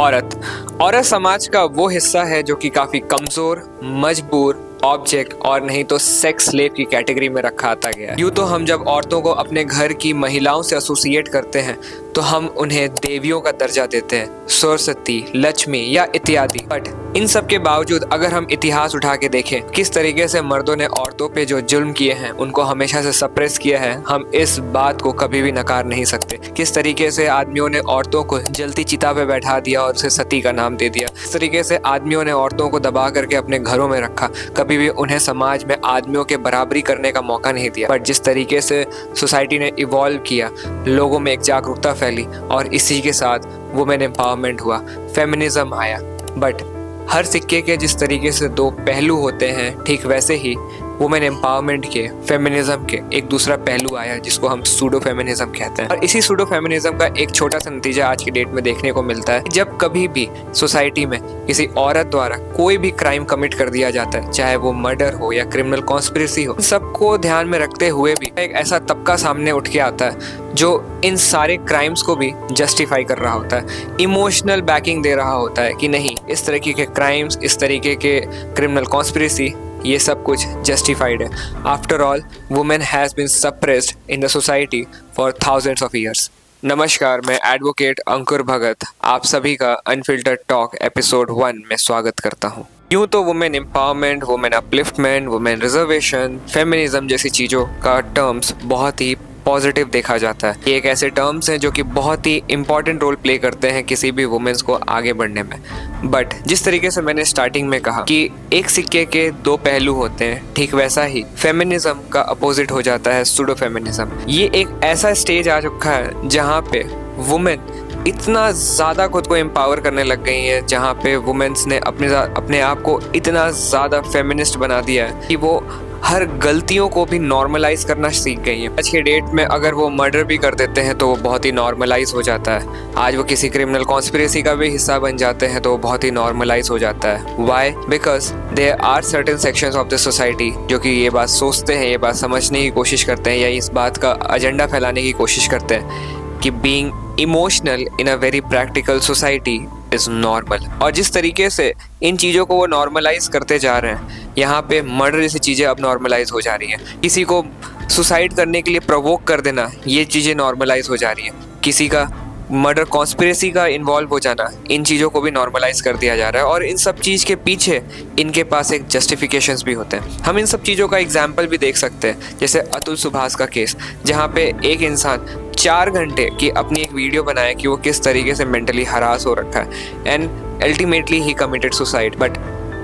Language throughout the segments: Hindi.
औरत औरत समाज का वो हिस्सा है जो कि काफी कमजोर, मजबूर, ऑब्जेक्ट और नहीं तो सेक्स स्लेव की कैटेगरी में रखा आता गया है। यूँ तो हम जब औरतों को अपने घर की महिलाओं से एसोसिएट करते हैं तो हम उन्हें देवियों का दर्जा देते हैं, सरस्वती, लक्ष्मी या इत्यादि। बट इन सब के बावजूद अगर हम इतिहास उठा के देखें किस तरीके से मर्दों ने औरतों पे जो जुल्म किए हैं, उनको हमेशा से सप्रेस किया है, हम इस बात को कभी भी नकार नहीं सकते। किस तरीके से आदमियों ने औरतों को जलती चिता पे बैठा दिया और उसे सती का नाम दे दिया। इस तरीके से आदमियों ने औरतों को दबा करके अपने घरों में रखा, कभी भी उन्हें समाज में आदमियों के बराबरी करने का मौका नहीं दिया। बट जिस तरीके से सोसाइटी ने इवॉल्व किया, लोगों में एक जागरूकता फैली और इसी के साथ वुमेन एम्पावरमेंट हुआ, फेमिनिज्म आया। बट हर सिक्के के जिस तरीके से दो पहलू होते हैं, ठीक वैसे ही वुमेन एम्पावरमेंट के, फेमिनिज्म के एक दूसरा पहलू आया जिसको हम सूडो फेमिनिज्म कहते हैं। और इसी सूडो फेमिनिज्म का एक छोटा सा नतीजा आज की डेट में देखने को मिलता है। जब कभी भी सोसाइटी में किसी औरत द्वारा कोई भी क्राइम कमिट कर दिया जाता है, चाहे वो मर्डर हो या क्रिमिनल कॉन्स्पिरेसी हो, सबको ध्यान में रखते हुए भी एक ऐसा तबका सामने उठ के आता है जो इन सारे क्राइम्स को भी जस्टिफाई कर रहा होता है, इमोशनल बैकिंग दे रहा होता है कि नहीं, इस तरीके के क्राइम्स, इस तरीके के क्रिमिनल कॉन्स्पिरेसी, ये सब कुछ जस्टिफाइड है। After all, women has been suppressed in the society for thousands of years. नमस्कार, मैं एडवोकेट अंकुर भगत आप सभी का अनफिल्टर्ड टॉक एपिसोड 1 में स्वागत करता हूँ। यूँ तो women empowerment, women upliftment, women reservation, feminism जैसी चीज़ों का टर्म्स बहुत ही पॉजिटिव देखा जाता है। ये एक ऐसे टर्म्स हैं जो कि बहुत ही इंपॉर्टेंट रोल प्ले करते हैं किसी भी वुमेन्स को आगे बढ़ने में। बट जिस तरीके से मैंने स्टार्टिंग में कहा कि एक सिक्के के दो पहलू होते हैं, ठीक वैसा ही फेमिनिज्म का अपोजिट हो जाता है सूडो फेमिनिज्म। ये एक ऐसा स्टेज आ चुका है जहाँ पे वुमेन इतना ज़्यादा खुद को एम्पावर करने लग गई है, जहाँ पे वुमेन्स ने अपने आप को इतना ज़्यादा फेमिनिस्ट बना दिया है कि वो हर गलतियों को भी नॉर्मलाइज करना सीख गई है। आज के डेट में अगर वो मर्डर भी कर देते हैं तो वो बहुत ही नॉर्मलाइज हो जाता है। आज वो किसी क्रिमिनल कॉन्स्पिरेसी का भी हिस्सा बन जाते हैं तो वो बहुत ही नॉर्मलाइज हो जाता है। Why? Because there are certain sections of the society जो कि ये बात सोचते हैं, ये बात समझने की कोशिश करते हैं या इस बात का एजेंडा फैलाने की कोशिश करते हैं कि being emotional in a very practical society is normal. और जिस तरीके से इन चीज़ों को वो नॉर्मलाइज करते जा रहे हैं, यहाँ पे मर्डर जैसी चीज़ें अब नॉर्मलाइज हो जा रही हैं। किसी को सुसाइड करने के लिए प्रोवोक कर देना, ये चीज़ें नॉर्मलाइज हो जा रही हैं। किसी का मर्डर कॉन्स्पिरेसी का इन्वॉल्व हो जाना, इन चीज़ों को भी नॉर्मलाइज कर दिया जा रहा है। और इन सब चीज़ के पीछे इनके पास एक जस्टिफिकेशंस भी होते हैं। हम इन सब चीज़ों का एग्जाम्पल भी देख सकते हैं, जैसे अतुल सुभाष का केस, जहाँ पे एक इंसान 4 घंटे की अपनी एक वीडियो बनाया कि वो किस तरीके से मेंटली हरास हो रखा है and ultimately he committed suicide. But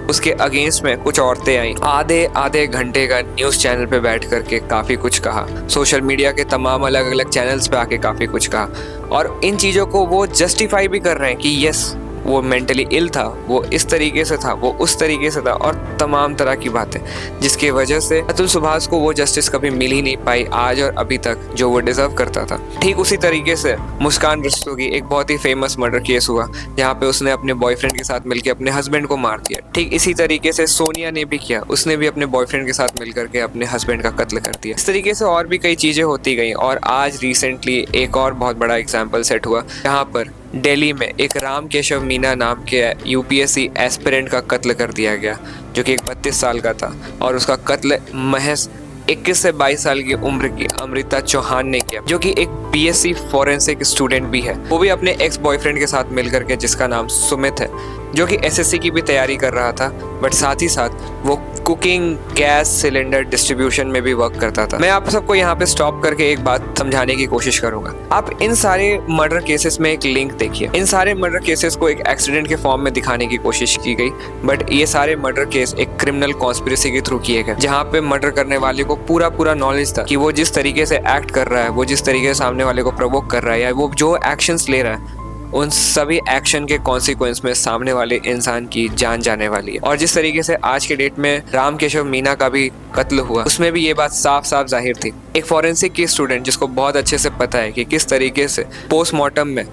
उसके अगेंस्ट में कुछ औरतें आई, आधे घंटे का न्यूज़ चैनल पे बैठ करके काफ़ी कुछ कहा, सोशल मीडिया के तमाम अलग अलग चैनल्स पे आके काफ़ी कुछ कहा, और इन चीज़ों को वो जस्टिफाई भी कर रहे हैं कि यस, वो मेंटली इल था, वो इस तरीके से था, वो उस तरीके से था, और तमाम तरह की बातें, जिसकी वजह से अतुल सुभाष को वो जस्टिस कभी मिल ही नहीं पाई आज और अभी तक जो वो डिजर्व करता था। ठीक उसी तरीके से मुस्कान रस्तोगी एक बहुत ही फेमस मर्डर केस हुआ जहाँ पे उसने अपने बॉयफ्रेंड के साथ मिलकर अपने हस्बैंड को मार दिया। ठीक इसी तरीके से सोनिया ने भी किया, उसने भी अपने बॉयफ्रेंड के साथ मिलकर के अपने हस्बैंड का कत्ल कर दिया। इस तरीके से और भी कई चीज़ें होती गई और आज रिसेंटली एक और बहुत बड़ा एग्जाम्पल सेट हुआ जहाँ पर दिल्ली में एक राम केशव मीना नाम के यूपीएससी एस्पिरेंट का कत्ल कर दिया गया, जो कि एक 32 साल का था, और उसका कत्ल महज 21 से 22 साल की उम्र की अमृता चौहान ने किया, जो कि एक बीएससी फॉरेंसिक स्टूडेंट भी है, वो भी अपने एक्स बॉयफ्रेंड के साथ मिलकर के, जिसका नाम सुमित है, जो कि एसएससी की भी तैयारी कर रहा था, बट साथ ही साथ वो कुकिंग गैस सिलेंडर डिस्ट्रीब्यूशन में भी वर्क करता था। मैं आप सबको यहाँ पे स्टॉप करके एक बात समझाने की कोशिश करूंगा। आप इन सारे मर्डर केसेस में एक लिंक देखिए। इन सारे मर्डर केसेस को एक एक्सीडेंट के फॉर्म में दिखाने की कोशिश की गई, बट ये सारे मर्डर केस एक क्रिमिनल कॉन्स्पिरेसी के थ्रू किए गए, जहाँ पे मर्डर करने वाले को पूरा नॉलेज था कि वो जिस तरीके से एक्ट कर रहा है, वो जिस तरीके से सामने वाले को प्रोवोक कर रहा है, या वो जो एक्शंस ले रहा है, उन सभी एक्शन के कॉन्सिक्वेंस में सामने वाले इंसान की जान जाने वाली है। और जिस तरीके से आज के डेट में राम केशव मीना का भी कत्ल हुआ, उसमें भी ये बात साफ साफ जाहिर थी। एक फॉरेंसिक की स्टूडेंट जिसको बहुत अच्छे से पता है कि किस तरीके से पोस्टमार्टम में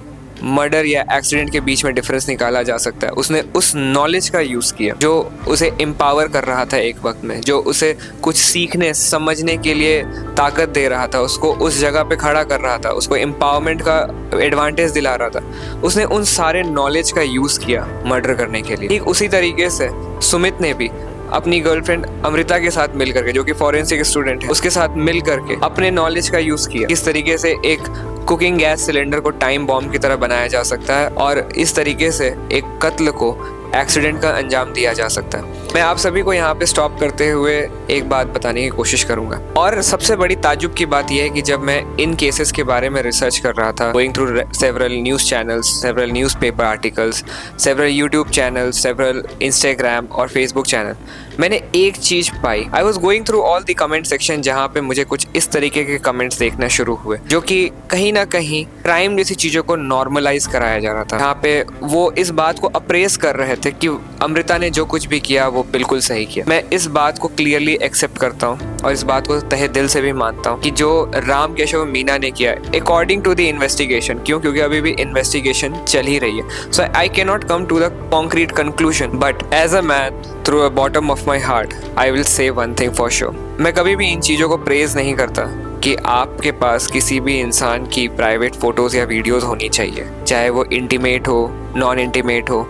मर्डर या एक्सीडेंट के बीच में डिफरेंस निकाला जा सकता है, उसने उस नॉलेज का यूज़ किया जो उसे एम्पावर कर रहा था एक वक्त में, जो उसे कुछ सीखने समझने के लिए ताकत दे रहा था, उसको उस जगह पे खड़ा कर रहा था, उसको एम्पावरमेंट का एडवांटेज दिला रहा था। उसने उन सारे नॉलेज का यूज़ किया मर्डर करने के लिए। ठीक उसी तरीके से सुमित ने भी अपनी गर्लफ्रेंड अमृता के साथ मिल करके, जो कि फॉरेंसिक स्टूडेंट है, उसके साथ मिल करके अपने नॉलेज का यूज़ किया। किस तरीके से एक कुकिंग गैस सिलेंडर को टाइम बॉम्ब की तरह बनाया जा सकता है और इस तरीके से एक कत्ल को एक्सीडेंट का अंजाम दिया जा सकता है। मैं आप सभी को यहाँ पे स्टॉप करते हुए एक बात बताने की कोशिश करूँगा। और सबसे बड़ी ताज्जुब की बात यह है कि जब मैं इन केसेस के बारे में रिसर्च कर रहा था, going through several news channels, several newspaper articles, several YouTube channels, several Instagram और फेसबुक चैनल, मैंने एक चीज़ पाई। I was going through all the comment section, जहाँ पे मुझे कुछ इस तरीके के कमेंट्स देखना शुरू हुए जो कि कहीं ना कहीं क्राइम जैसी चीज़ों को नॉर्मलाइज कराया जा रहा था। यहाँ पे वो इस बात को अप्रेस कर रहे थे कि अमृता ने जो कुछ भी किया वो बिल्कुल सही किया। मैं इस बात को क्लियरली एक्सेप्ट करता हूँ और इस बात को तहे दिल से भी मानता हूँ कि जो राम केशव मीना ने किया, अकॉर्डिंग टू द इन्वेस्टिगेशन, क्योंकि अभी भी इन्वेस्टिगेशन चल ही रही है, so I can not come to the concrete conclusion, but as a man through a bottom of my heart I will say one thing for sure. मैं कभी भी इन चीज़ों को प्रेज नहीं करता कि आपके पास किसी भी इंसान की प्राइवेट फोटोज़ या वीडियोज़ होनी चाहिए, चाहे वो इंटीमेट हो, नॉन इंटीमेट हो,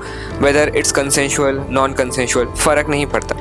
whether it's consensual, non consensual, फ़र्क नहीं पड़ता।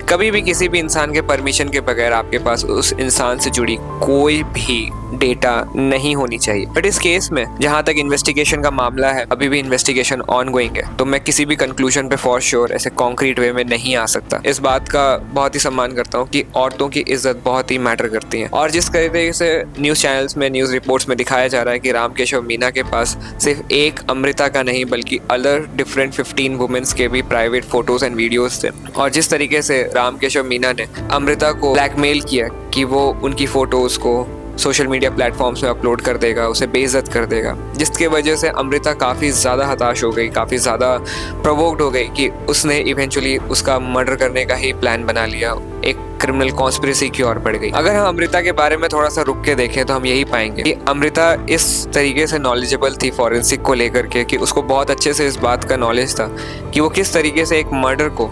कभी भी किसी भी इंसान के परमिशन के बगैर आपके पास उस इंसान से जुड़ी कोई भी डेटा नहीं होनी चाहिए। बट इस केस में जहाँ तक इन्वेस्टिगेशन का मामला है, अभी भी इन्वेस्टिगेशन ऑन गोइंग है, तो मैं किसी भी कंक्लूजन पे फॉर श्योर ऐसे कॉन्क्रीट वे में नहीं आ सकता। इस बात का बहुत ही सम्मान करता हूँ कि औरतों की इज्जत बहुत ही मैटर करती है। और जिस तरीके से न्यूज़ चैनल्स में, न्यूज़ रिपोर्ट्स में दिखाया जा रहा है कि राम केशव मीना के पास सिर्फ एक अमृता का नहीं बल्कि अदर डिफरेंट 15 वुमेन्स के भी प्राइवेट फोटोज एंड वीडियोज थे, और जिस तरीके से राम केशव मीना ने अमृता को ब्लैकमेल किया कि वो उनकी फोटोज को सोशल मीडिया प्लेटफॉर्म्स में अपलोड कर देगा, उसे बेइज्जत कर देगा, जिसकी वजह से अमृता काफ़ी ज़्यादा हताश हो गई, काफ़ी ज़्यादा प्रोवोक्ड हो गई कि उसने इवेंचुअली उसका मर्डर करने का ही प्लान बना लिया, एक क्रिमिनल कॉन्स्पिरेसी की ओर बढ़ गई। अगर हम अमृता के बारे में थोड़ा सा रुक के देखें तो हम यही पाएंगे कि अमृता इस तरीके से नॉलेजेबल थी फॉरेंसिक को लेकर के कि उसको बहुत अच्छे से इस बात का नॉलेज था कि वो किस तरीके से एक मर्डर को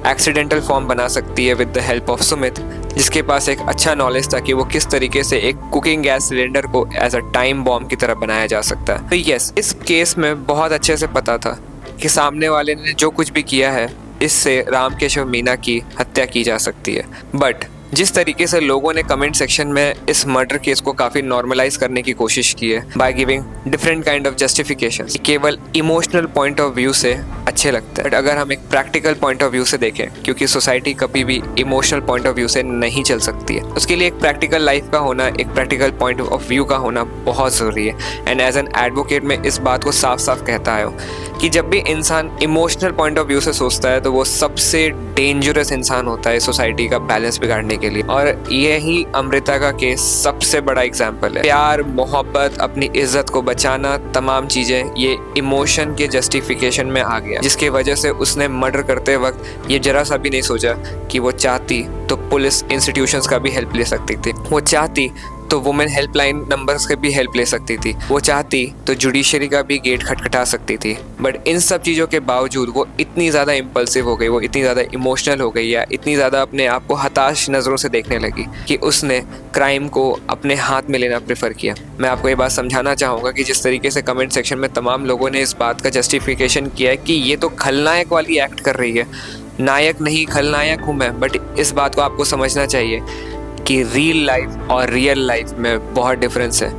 एक्सीडेंटल फॉर्म बना सकती है with the help of Sumit, जिसके पास एक अच्छा नॉलेज था कि वो किस तरीके से एक कुकिंग गैस सिलेंडर को एज अ टाइम बॉम्ब की तरह बनाया जा सकता है। तो यस, इस केस में बहुत अच्छे से पता था कि सामने वाले ने जो कुछ भी किया है, इससे राम केशव मीना की हत्या की जा सकती है। बट जिस तरीके से लोगों ने कमेंट सेक्शन में इस मर्डर केस को काफ़ी नॉर्मलाइज करने की कोशिश की है by giving different kind of justification, केवल इमोशनल पॉइंट ऑफ व्यू से अच्छे लगते हैं। बट अगर हम एक प्रैक्टिकल पॉइंट ऑफ व्यू से देखें, क्योंकि सोसाइटी कभी भी इमोशनल पॉइंट ऑफ व्यू से नहीं चल सकती है, उसके लिए एक प्रैक्टिकल लाइफ का होना, एक प्रैक्टिकल पॉइंट ऑफ व्यू का होना बहुत ज़रूरी है। एंड एज एन एडवोकेट मैं इस बात को साफ साफ कहता आया हूँ कि जब भी इंसान इमोशनल पॉइंट ऑफ व्यू से सोचता है तो वो सबसे डेंजरस इंसान होता है सोसाइटी का बैलेंस बिगाड़ने के लिए। और यही अमृता का केस सबसे बड़ा एग्जाम्पल है। प्यार, मोहब्बत, अपनी इज्जत को बचाना, तमाम चीज़ें ये इमोशन के जस्टिफिकेशन में आ गया, जिसकी वजह से उसने मर्डर करते वक्त ये जरा सा भी नहीं सोचा कि वो चाहती तो पुलिस इंस्टीट्यूशंस का भी हेल्प ले सकती थी, वो चाहती तो वुमेन हेल्पलाइन नंबर्स की भी हेल्प ले सकती थी, वो चाहती तो जुडिशरी का भी गेट खटखटा सकती थी। बट इन सब चीज़ों के बावजूद वो इतनी ज़्यादा इम्पल्सिव हो गई, वो इतनी ज़्यादा इमोशनल हो गई, या इतनी ज़्यादा अपने आप को हताश नज़रों से देखने लगी कि उसने क्राइम को अपने हाथ में लेना प्रेफर किया। मैं आपको ये बात समझाना चाहूँगा कि जिस तरीके से कमेंट सेक्शन में तमाम लोगों ने इस बात का जस्टिफिकेशन किया है कि ये तो खलनायक वाली एक्ट कर रही है, नायक नहीं खलनायक हूँ मैं, बट इस बात को आपको समझना चाहिए कि रियल लाइफ और रियल लाइफ में बहुत डिफरेंस है।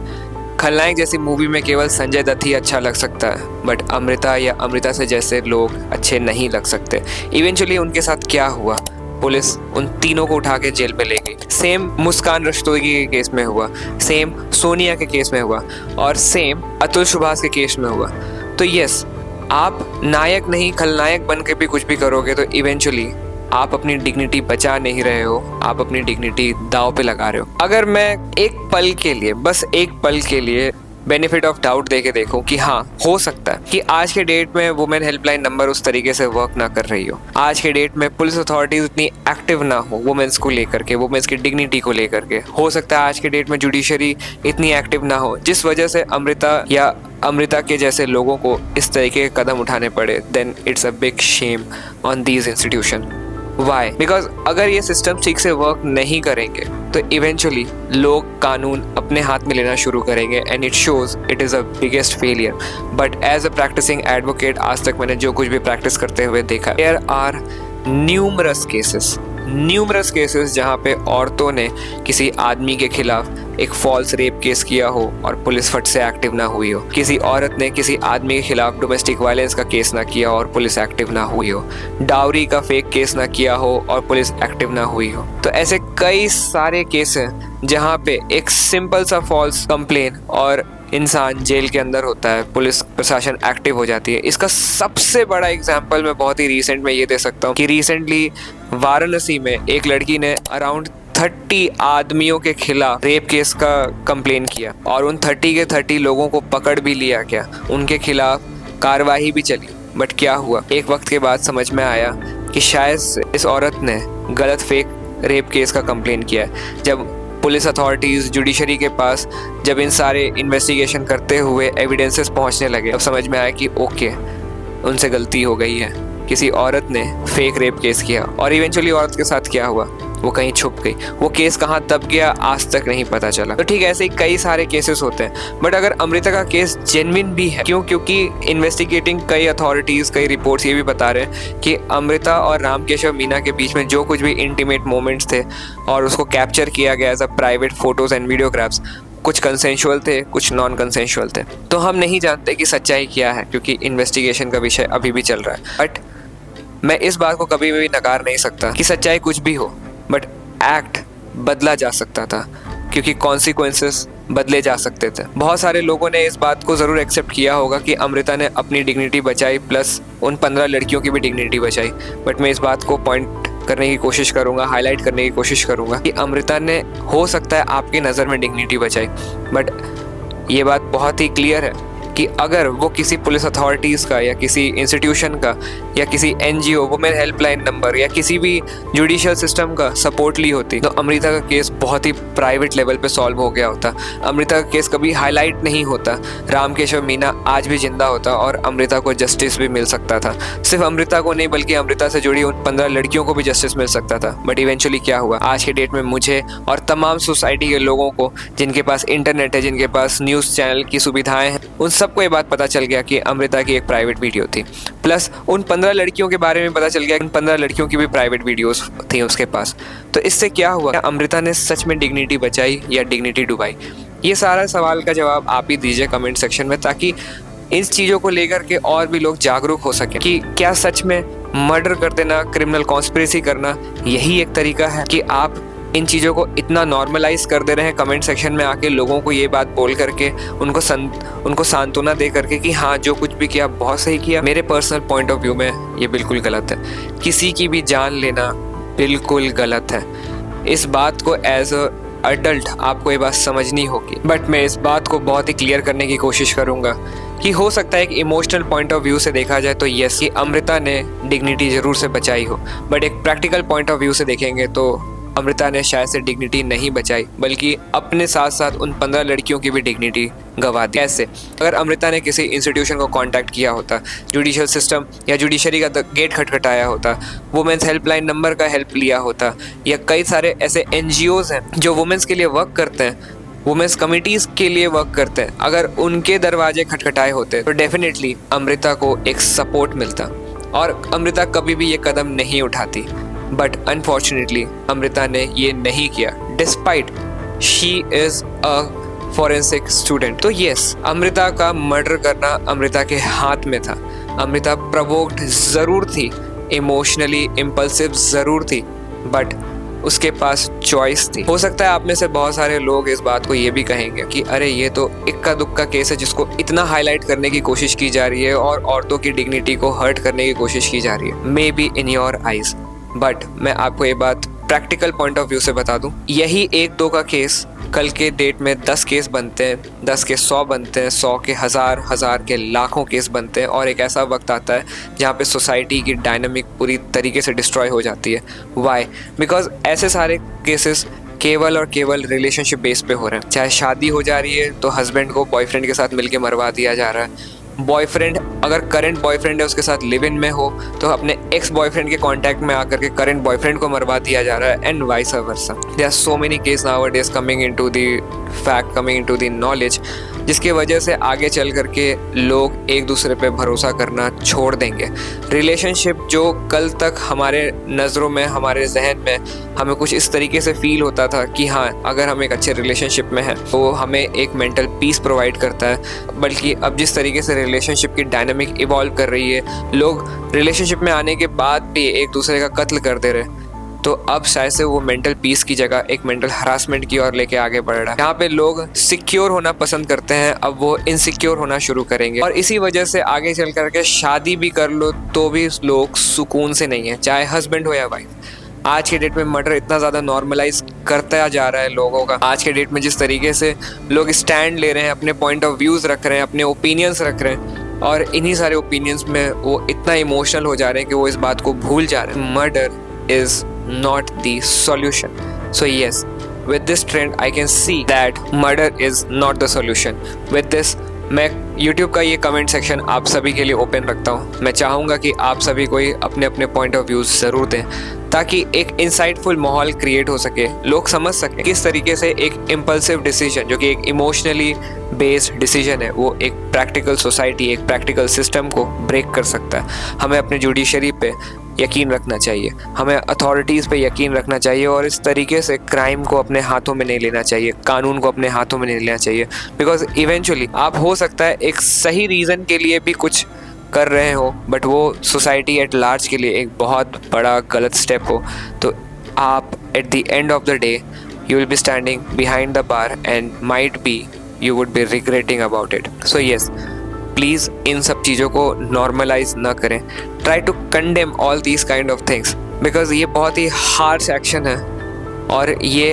खलनायक जैसी मूवी में केवल संजय दत्त ही अच्छा लग सकता है, बट अमृता या अमृता से जैसे लोग अच्छे नहीं लग सकते। इवेंचुअली उनके साथ क्या हुआ, पुलिस उन तीनों को उठा के जेल में ले गई। सेम मुस्कान रस्तोगी के केस में हुआ, सेम सोनिया के केस में हुआ, और सेम अतुल सुभाष के केस में हुआ। तो यस, आप नायक नहीं खलनायक बन के भी कुछ भी करोगे तो इवेंचुअली आप अपनी डिग्निटी बचा नहीं रहे हो, आप अपनी डिग्निटी दांव पे लगा रहे हो। अगर मैं एक पल के लिए, बस एक पल के लिए बेनिफिट ऑफ डाउट दे के देखूं कि हाँ, हो सकता है कि आज के डेट में वुमेन हेल्पलाइन नंबर उस तरीके से वर्क ना कर रही हो, आज के डेट में पुलिस अथॉरिटीज इतनी एक्टिव ना हो वुमेन्स को लेकर के, वुमेन्स की डिग्निटी को लेकर के, हो सकता है आज के डेट में जुडिशरी इतनी एक्टिव ना हो, जिस वजह से अमृता या अमृता के जैसे लोगों को इस तरीके के कदम उठाने पड़े, then it's a big shame on these institution. Why? Because अगर ये सिस्टम ठीक से वर्क नहीं करेंगे तो इवेंचुअली लोग कानून अपने हाथ में लेना शुरू करेंगे and it shows it is a biggest failure. But as a practicing advocate आज तक मैंने जो कुछ भी प्रैक्टिस करते हुए देखा, देयर आर न्यूमरस केसेस जहाँ पे औरतों ने किसी आदमी के खिलाफ एक फॉल्स रेप केस किया हो और पुलिस फट से एक्टिव ना हुई हो, किसी औरत ने किसी आदमी के खिलाफ डोमेस्टिक वायलेंस का केस ना किया हो और पुलिस एक्टिव ना हुई हो, डाउरी का फेक केस ना किया हो और पुलिस एक्टिव ना हुई हो। तो ऐसे कई सारे केस हैं जहाँ पे एक सिंपल सा फॉल्स कंप्लेन और इंसान जेल के अंदर होता है, पुलिस प्रशासन एक्टिव हो जाती है। इसका सबसे बड़ा एग्जाम्पल मैं बहुत ही रिसेंट में ये दे सकता हूँ कि रिसेंटली वाराणसी में एक लड़की ने अराउंड 30 आदमियों के खिलाफ रेप केस का कंप्लेन किया और उन 30 के 30 लोगों को पकड़ भी लिया गया, उनके खिलाफ कार्रवाई भी चली। बट क्या हुआ, एक वक्त के बाद समझ में आया कि शायद इस औरत ने गलत फेक रेप केस का कंप्लेन किया है। जब पुलिस अथॉरिटीज़ जुडिशरी के पास जब इन सारे इन्वेस्टिगेशन करते हुए एविडेंसेस पहुंचने लगे, अब समझ में आया कि ओके, उनसे गलती हो गई है, किसी औरत ने फेक रेप केस किया। और इवेंचुअली औरत के साथ क्या हुआ, वो कहीं छुप गई, वो केस कहाँ दब गया आज तक नहीं पता चला। तो ठीक है, ऐसे ही कई सारे केसेस होते हैं। बट अगर अमृता का केस जेन्युइन भी है, क्योंकि इन्वेस्टिगेटिंग कई अथॉरिटीज़, कई रिपोर्ट्स ये भी बता रहे हैं कि अमृता और रामकेशव मीना के बीच में जो कुछ भी इंटीमेट मोमेंट्स थे और उसको कैप्चर किया गया as a private photos and videographs, कुछ कंसेंशुअल थे, कुछ नॉन कंसेंशुअल थे। तो हम नहीं जानते कि सच्चाई क्या है क्योंकि इन्वेस्टिगेशन का विषय अभी भी चल रहा है। बट मैं इस बात को कभी भी नकार नहीं सकता कि सच्चाई कुछ भी हो, बट एक्ट बदला जा सकता था क्योंकि कॉन्सिक्वेंसेस बदले जा सकते थे। बहुत सारे लोगों ने इस बात को ज़रूर एक्सेप्ट किया होगा कि अमृता ने अपनी डिग्निटी बचाई प्लस उन 15 लड़कियों की भी डिग्निटी बचाई। बट मैं इस बात को पॉइंट करने की कोशिश करूंगा, हाईलाइट करने की कोशिश करूंगा कि अमृता ने हो सकता है आपकी नज़र में डिग्निटी बचाई, बट ये बात बहुत ही क्लियर है कि अगर वो किसी पुलिस अथॉरिटीज़ का या किसी इंस्टीट्यूशन का या किसी NGO, वुमेन हेल्पलाइन नंबर या किसी भी जुडिशियल सिस्टम का सपोर्ट ली होती तो अमृता का केस बहुत ही प्राइवेट लेवल पे सॉल्व हो गया होता। अमृता का केस कभी हाईलाइट नहीं होता, रामकेशव मीना आज भी जिंदा होता और अमृता को जस्टिस भी मिल सकता था। सिर्फ अमृता को नहीं बल्कि अमृता से जुड़ी उन 15 लड़कियों को भी जस्टिस मिल सकता था। बट इवेंचुअली क्या हुआ, आज के डेट में मुझे और तमाम सोसाइटी के लोगों को जिनके पास इंटरनेट है, जिनके पास न्यूज़ चैनल की सुविधाएं हैं, उन सबको ये बात पता चल गया कि अमृता की एक प्राइवेट वीडियो थी। प्लस उन 15 लड़कियों के बारे में पता चल गया कि उन 15 लड़कियों की भी प्राइवेट वीडियोस थी उसके पास। तो इससे क्या हुआ, क्या अमृता ने सच में डिग्निटी बचाई या डिग्निटी डुबाई? ये सारा सवाल का जवाब आप ही दीजिए कमेंट सेक्शन में, ताकि इन चीज़ों को लेकर के और भी लोग जागरूक हो सकें कि क्या सच में मर्डर कर देना, क्रिमिनल कॉन्स्पिरेसी करना यही एक तरीका है कि आप इन चीज़ों को इतना नॉर्मलाइज कर दे रहे हैं कमेंट सेक्शन में आके लोगों को ये बात बोल करके, उनको सांत्वना दे करके कि हाँ जो कुछ भी किया बहुत सही किया। मेरे पर्सनल पॉइंट ऑफ व्यू में ये बिल्कुल गलत है। किसी की भी जान लेना बिल्कुल गलत है। इस बात को एज अ अडल्ट आपको ये बात समझनी होगी। बट मैं इस बात को बहुत ही क्लियर करने की कोशिश करूँगा कि हो सकता है एक इमोशनल पॉइंट ऑफ व्यू से देखा जाए तो यस, कि अमृता ने डिग्निटी ज़रूर से बचाई हो, बट एक प्रैक्टिकल पॉइंट ऑफ व्यू से देखेंगे तो अमृता ने शायद से डिग्निटी नहीं बचाई बल्कि अपने साथ साथ उन 15 लड़कियों की भी डिग्निटी गंवा दी। कैसे? अगर अमृता ने किसी इंस्टीट्यूशन को कांटेक्ट किया होता, जुडिशियल सिस्टम या जुडिशरी का गेट खटखटाया होता, वुमेन्स हेल्पलाइन नंबर का हेल्प लिया होता, या कई सारे ऐसे NGOs हैं जो वुमेन्स के लिए वर्क करते हैं, वुमेन्स कमिटीज़ के लिए वर्क करते हैं, अगर उनके दरवाजे खटखटाए होते तो डेफिनेटली अमृता को एक सपोर्ट मिलता और अमृता कभी भी ये कदम नहीं उठाती। बट अनफॉर्चुनेटली अमृता ने ये नहीं किया, despite she is a forensic student. तो यस, अमृता का मर्डर करना अमृता के हाथ में था। अमृता प्रोवोक्ड ज़रूर थी, इमोशनली इम्पल्सिव ज़रूर थी, बट उसके पास चॉइस थी। हो सकता है आप में से बहुत सारे लोग इस बात को ये भी कहेंगे कि अरे ये तो इक्का दुक्का केस है जिसको इतना हाईलाइट करने की कोशिश की जा रही है और औरतों की डिग्निटी को हर्ट करने की कोशिश की जा रही है। May be in your eyes, but मैं आपको ये बात प्रैक्टिकल पॉइंट ऑफ व्यू से बता दूं, यही 1-2 का केस कल के डेट में 10 केस बनते हैं, 10 के 100 बनते हैं, 100 के हज़ार के लाखों केस बनते हैं और एक ऐसा वक्त आता है जहाँ पे सोसाइटी की डायनामिक पूरी तरीके से डिस्ट्रॉय हो जाती है। वाई? बिकॉज ऐसे सारे केसेस केवल और केवल रिलेशनशिप बेस पे हो रहे हैं। चाहे शादी हो जा रही है तो हस्बैंड को बॉयफ्रेंड के साथ मिलके मरवा दिया जा रहा है। बॉयफ्रेंड अगर करंट बॉयफ्रेंड है उसके साथ लिव इन में हो तो अपने एक्स बॉयफ्रेंड के कांटेक्ट में आकर के करंट बॉयफ्रेंड को मरवा दिया जा रहा है, and vice versa. There are so many case nowadays coming into the fact, coming into the knowledge, जिसकी वजह से आगे चल करके लोग एक दूसरे पे भरोसा करना छोड़ देंगे। रिलेशनशिप जो कल तक हमारे नज़रों में, हमारे जहन में हमें कुछ इस तरीके से फील होता था कि हाँ अगर हम एक अच्छे रिलेशनशिप में हैं तो हमें एक मेंटल पीस प्रोवाइड करता है, बल्कि अब जिस तरीके से रिलेशनशिप की डायनामिक इवॉल्व कर रही है, लोग रिलेशनशिप में आने के बाद भी एक दूसरे का कत्ल कर दे रहे, तो अब शायद से वो मेंटल पीस की जगह एक मेंटल हरासमेंट की ओर लेके आगे बढ़ रहा है। यहाँ पे लोग सिक्योर होना पसंद करते हैं, अब वो इनसिक्योर होना शुरू करेंगे, और इसी वजह से आगे चल करके शादी भी कर लो तो भी लोग सुकून से नहीं है, चाहे हस्बैंड हो या वाइफ। आज के डेट में मर्डर इतना ज़्यादा नॉर्मलाइज करता जा रहा है लोगों का। आज के डेट में जिस तरीके से लोग स्टैंड ले रहे हैं, अपने पॉइंट ऑफ व्यूज़ रख रहे हैं, अपने ओपिनियंस रख रहे हैं, और इन्हीं सारे ओपिनियंस में वो इतना इमोशनल हो जा रहे हैं कि वो इस बात को भूल जा रहे हैं। Murder is not the solution. So yes, with this trend I can see that murder is not the solution. With this मैं YouTube का ये कमेंट सेक्शन आप सभी के लिए ओपन रखता हूँ। मैं चाहूँगा कि आप सभी कोई अपने अपने पॉइंट ऑफ व्यूज़ ज़रूर दें, ताकि एक इंसाइटफुल माहौल क्रिएट हो सके, लोग समझ सकें किस तरीके से एक इम्पल्सिव डिसीजन, जो कि एक इमोशनली बेस्ड डिसीजन है, वो एक प्रैक्टिकल सोसाइटी, एक प्रैक्टिकल सिस्टम को ब्रेक कर सकता है। हमें अपने जुडिशरी पे यकीन रखना चाहिए, हमें अथॉरिटीज़ पे यकीन रखना चाहिए, और इस तरीके से क्राइम को अपने हाथों में नहीं लेना चाहिए, कानून को अपने हाथों में नहीं लेना चाहिए। बिकॉज इवेंचुअली आप हो सकता है एक सही रीज़न के लिए भी कुछ कर रहे हो, बट वो सोसाइटी एट लार्ज के लिए एक बहुत बड़ा गलत स्टेप हो, तो आप at the end of the day you will be standing behind the bar and might be you would be regretting about it. So yes, please इन सब चीज़ों को नॉर्मलाइज ना करें। Try to condemn all these kind of things, because ये बहुत ही हार्श एक्शन है, और ये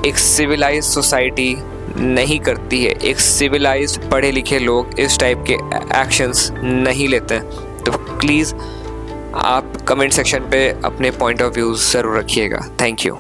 एक सिविलाइज सोसाइटी नहीं करती है। एक सिविलाइज्ड पढ़े लिखे लोग इस टाइप के एक्शंस नहीं लेते हैं। तो प्लीज़ आप कमेंट सेक्शन पे अपने पॉइंट ऑफ व्यूज़ ज़रूर रखिएगा। Thank you.